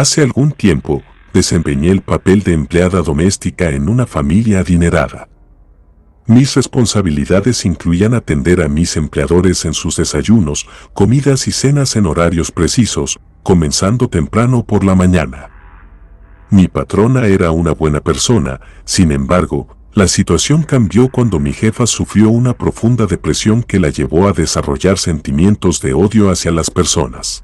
Hace algún tiempo, desempeñé el papel de empleada doméstica en una familia adinerada. Mis responsabilidades incluían atender a mis empleadores en sus desayunos, comidas y cenas en horarios precisos, comenzando temprano por la mañana. Mi patrona era una buena persona, sin embargo, la situación cambió cuando mi jefa sufrió una profunda depresión que la llevó a desarrollar sentimientos de odio hacia las personas.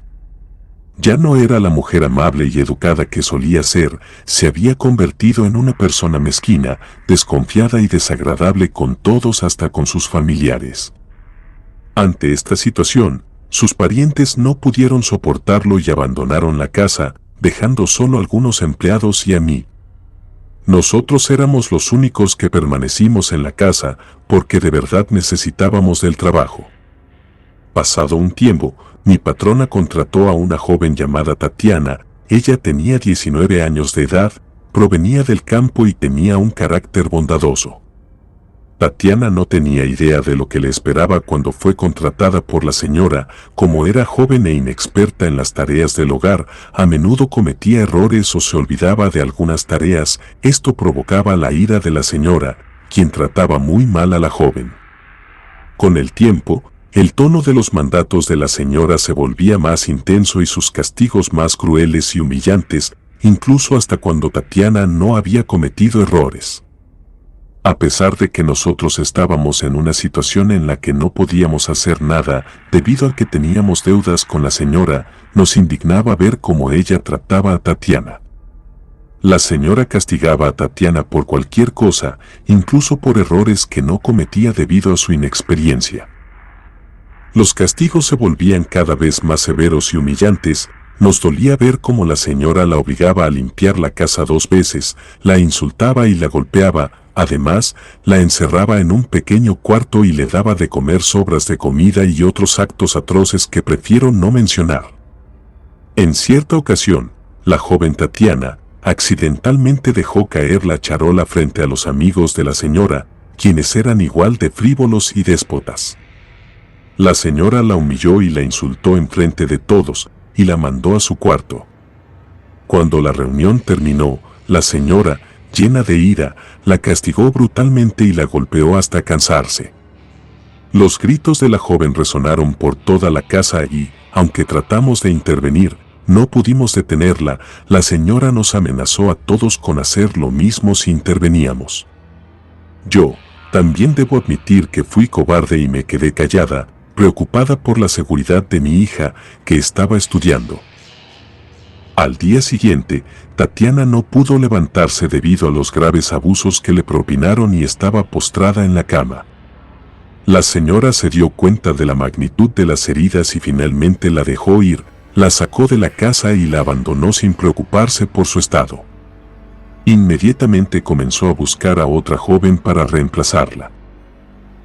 Ya no era la mujer amable y educada que solía ser, se había convertido en una persona mezquina, desconfiada y desagradable con todos, hasta con sus familiares. Ante esta situación, sus parientes no pudieron soportarlo y abandonaron la casa, dejando solo algunos empleados y a mí. Nosotros éramos los únicos que permanecimos en la casa porque de verdad necesitábamos del trabajo. Pasado un tiempo, mi patrona contrató a una joven llamada Tatiana. Ella tenía 19 años de edad, provenía del campo y tenía un carácter bondadoso. Tatiana no tenía idea de lo que le esperaba cuando fue contratada por la señora. Como era joven e inexperta en las tareas del hogar, a menudo cometía errores o se olvidaba de algunas tareas. Esto provocaba la ira de la señora, quien trataba muy mal a la joven. Con el tiempo, el tono de los mandatos de la señora se volvía más intenso y sus castigos más crueles y humillantes, incluso hasta cuando Tatiana no había cometido errores. A pesar de que nosotros estábamos en una situación en la que no podíamos hacer nada debido a que teníamos deudas con la señora, nos indignaba ver cómo ella trataba a Tatiana. La señora castigaba a Tatiana por cualquier cosa, incluso por errores que no cometía debido a su inexperiencia. Los castigos se volvían cada vez más severos y humillantes. Nos dolía ver cómo la señora la obligaba a limpiar la casa 2 veces, la insultaba y la golpeaba. Además, la encerraba en un pequeño cuarto y le daba de comer sobras de comida y otros actos atroces que prefiero no mencionar. En cierta ocasión, la joven Tatiana accidentalmente dejó caer la charola frente a los amigos de la señora, quienes eran igual de frívolos y déspotas. La señora la humilló y la insultó enfrente de todos, y la mandó a su cuarto. Cuando la reunión terminó, la señora, llena de ira, la castigó brutalmente y la golpeó hasta cansarse. Los gritos de la joven resonaron por toda la casa y, aunque tratamos de intervenir, no pudimos detenerla. La señora nos amenazó a todos con hacer lo mismo si interveníamos. Yo, también debo admitir que fui cobarde y me quedé callada, preocupada por la seguridad de mi hija, que estaba estudiando. Al día siguiente, Tatiana no pudo levantarse debido a los graves abusos que le propinaron y estaba postrada en la cama. La señora se dio cuenta de la magnitud de las heridas y finalmente la dejó ir, la sacó de la casa y la abandonó sin preocuparse por su estado. Inmediatamente comenzó a buscar a otra joven para reemplazarla.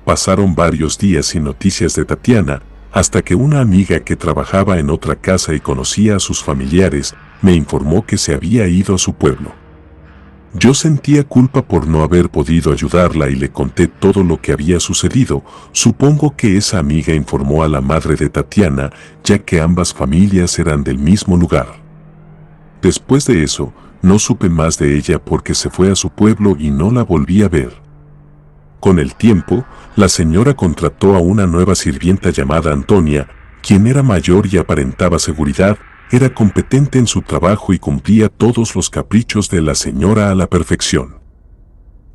Pasaron varios días sin noticias de Tatiana, hasta que una amiga que trabajaba en otra casa y conocía a sus familiares, me informó que se había ido a su pueblo. Yo sentía culpa por no haber podido ayudarla y le conté todo lo que había sucedido. Supongo que esa amiga informó a la madre de Tatiana, ya que ambas familias eran del mismo lugar. Después de eso, no supe más de ella porque se fue a su pueblo y no la volví a ver. Con el tiempo, la señora contrató a una nueva sirvienta llamada Antonia, quien era mayor y aparentaba seguridad, era competente en su trabajo y cumplía todos los caprichos de la señora a la perfección.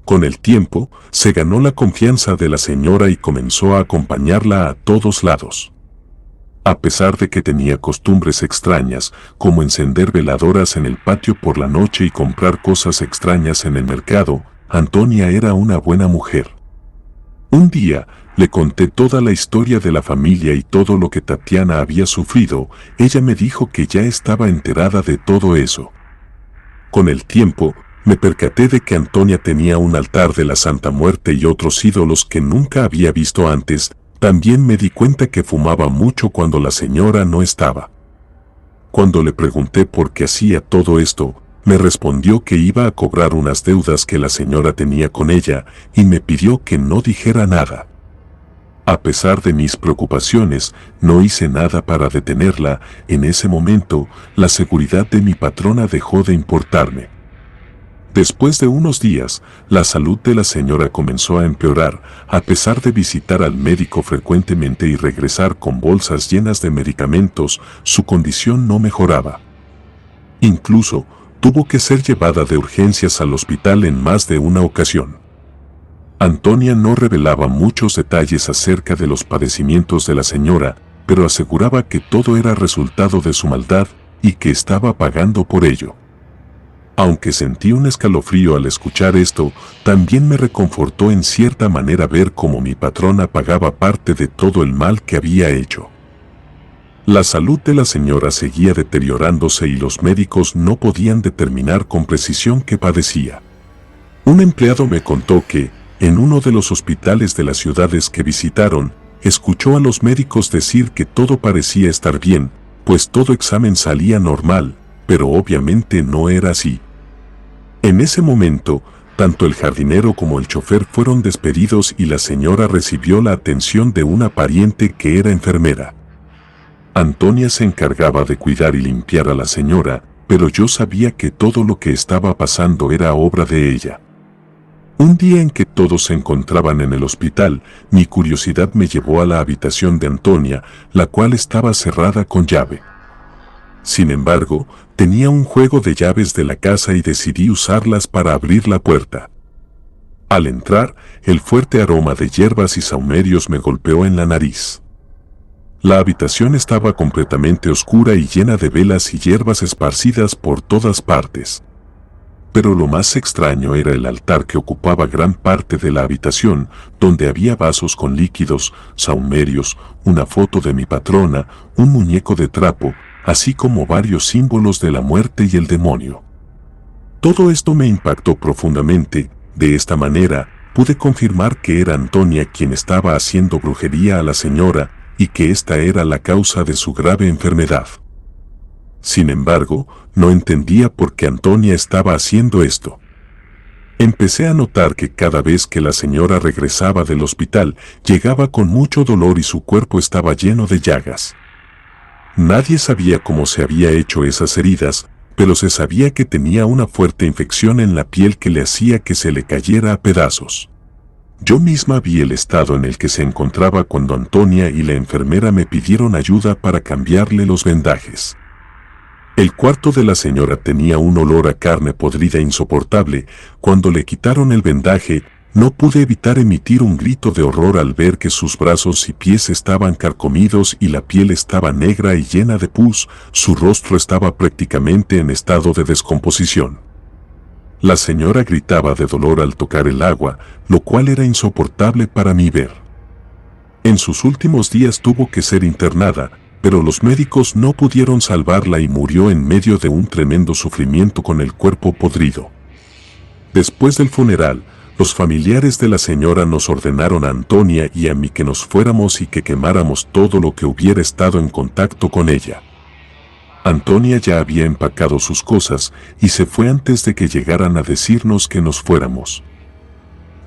Con el tiempo, se ganó la confianza de la señora y comenzó a acompañarla a todos lados. A pesar de que tenía costumbres extrañas, como encender veladoras en el patio por la noche y comprar cosas extrañas en el mercado, Antonia era una buena mujer. Un día, le conté toda la historia de la familia y todo lo que Tatiana había sufrido. Ella me dijo que ya estaba enterada de todo eso. Con el tiempo, me percaté de que Antonia tenía un altar de la Santa Muerte y otros ídolos que nunca había visto antes. También me di cuenta que fumaba mucho cuando la señora no estaba. Cuando le pregunté por qué hacía todo esto, me respondió que iba a cobrar unas deudas que la señora tenía con ella y me pidió que no dijera nada. A pesar de mis preocupaciones, no hice nada para detenerla. En ese momento, la seguridad de mi patrona dejó de importarme. Después de unos días, la salud de la señora comenzó a empeorar. A pesar de visitar al médico frecuentemente y regresar con bolsas llenas de medicamentos, su condición no mejoraba. Incluso, tuvo que ser llevada de urgencias al hospital en más de una ocasión. Antonia no revelaba muchos detalles acerca de los padecimientos de la señora, pero aseguraba que todo era resultado de su maldad y que estaba pagando por ello. Aunque sentí un escalofrío al escuchar esto, también me reconfortó en cierta manera ver cómo mi patrona pagaba parte de todo el mal que había hecho. La salud de la señora seguía deteriorándose y los médicos no podían determinar con precisión qué padecía. Un empleado me contó que, en uno de los hospitales de las ciudades que visitaron, escuchó a los médicos decir que todo parecía estar bien, pues todo examen salía normal, pero obviamente no era así. En ese momento, tanto el jardinero como el chofer fueron despedidos y la señora recibió la atención de una pariente que era enfermera. Antonia se encargaba de cuidar y limpiar a la señora, pero yo sabía que todo lo que estaba pasando era obra de ella. Un día en que todos se encontraban en el hospital, mi curiosidad me llevó a la habitación de Antonia, la cual estaba cerrada con llave. Sin embargo, tenía un juego de llaves de la casa y decidí usarlas para abrir la puerta. Al entrar, el fuerte aroma de hierbas y sahumerios me golpeó en la nariz. La habitación estaba completamente oscura y llena de velas y hierbas esparcidas por todas partes. Pero lo más extraño era el altar que ocupaba gran parte de la habitación, donde había vasos con líquidos, sahumerios, una foto de mi patrona, un muñeco de trapo, así como varios símbolos de la muerte y el demonio. Todo esto me impactó profundamente. De esta manera, pude confirmar que era Antonia quien estaba haciendo brujería a la señora y que esta era la causa de su grave enfermedad. Sin embargo, no entendía por qué Antonia estaba haciendo esto. Empecé a notar que cada vez que la señora regresaba del hospital, llegaba con mucho dolor y su cuerpo estaba lleno de llagas. Nadie sabía cómo se había hecho esas heridas, pero se sabía que tenía una fuerte infección en la piel que le hacía que se le cayera a pedazos. Yo misma vi el estado en el que se encontraba cuando Antonia y la enfermera me pidieron ayuda para cambiarle los vendajes. El cuarto de la señora tenía un olor a carne podrida insoportable. Cuando le quitaron el vendaje, no pude evitar emitir un grito de horror al ver que sus brazos y pies estaban carcomidos y la piel estaba negra y llena de pus. Su rostro estaba prácticamente en estado de descomposición. La señora gritaba de dolor al tocar el agua, lo cual era insoportable para mí ver. En sus últimos días tuvo que ser internada, pero los médicos no pudieron salvarla y murió en medio de un tremendo sufrimiento con el cuerpo podrido. Después del funeral, los familiares de la señora nos ordenaron a Antonia y a mí que nos fuéramos y que quemáramos todo lo que hubiera estado en contacto con ella. Antonia ya había empacado sus cosas y se fue antes de que llegaran a decirnos que nos fuéramos.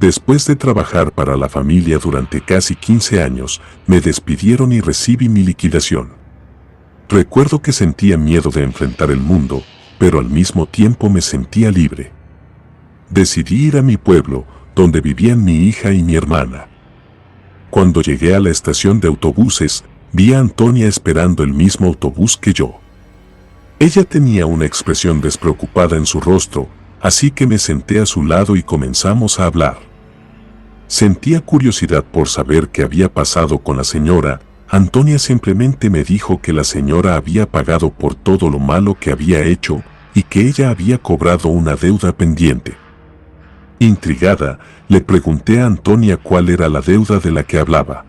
Después de trabajar para la familia durante casi 15 años, me despidieron y recibí mi liquidación. Recuerdo que sentía miedo de enfrentar el mundo, pero al mismo tiempo me sentía libre. Decidí ir a mi pueblo, donde vivían mi hija y mi hermana. Cuando llegué a la estación de autobuses, vi a Antonia esperando el mismo autobús que yo. Ella tenía una expresión despreocupada en su rostro, así que me senté a su lado y comenzamos a hablar. Sentía curiosidad por saber qué había pasado con la señora. Antonia simplemente me dijo que la señora había pagado por todo lo malo que había hecho y que ella había cobrado una deuda pendiente. Intrigada, le pregunté a Antonia cuál era la deuda de la que hablaba.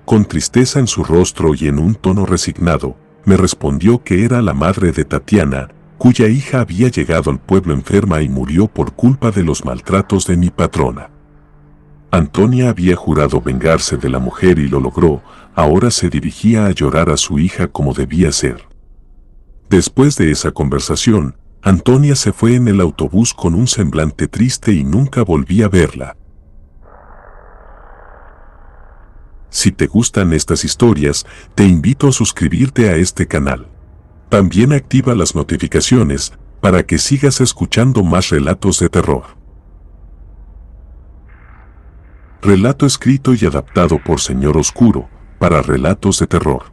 Con tristeza en su rostro y en un tono resignado, me respondió que era la madre de Tatiana, cuya hija había llegado al pueblo enferma y murió por culpa de los maltratos de mi patrona. Antonia había jurado vengarse de la mujer y lo logró. Ahora se dirigía a llorar a su hija como debía ser. Después de esa conversación, Antonia se fue en el autobús con un semblante triste y nunca volví a verla. Si te gustan estas historias, te invito a suscribirte a este canal. También activa las notificaciones para que sigas escuchando más relatos de terror. Relato escrito y adaptado por Señor Oscuro para relatos de terror.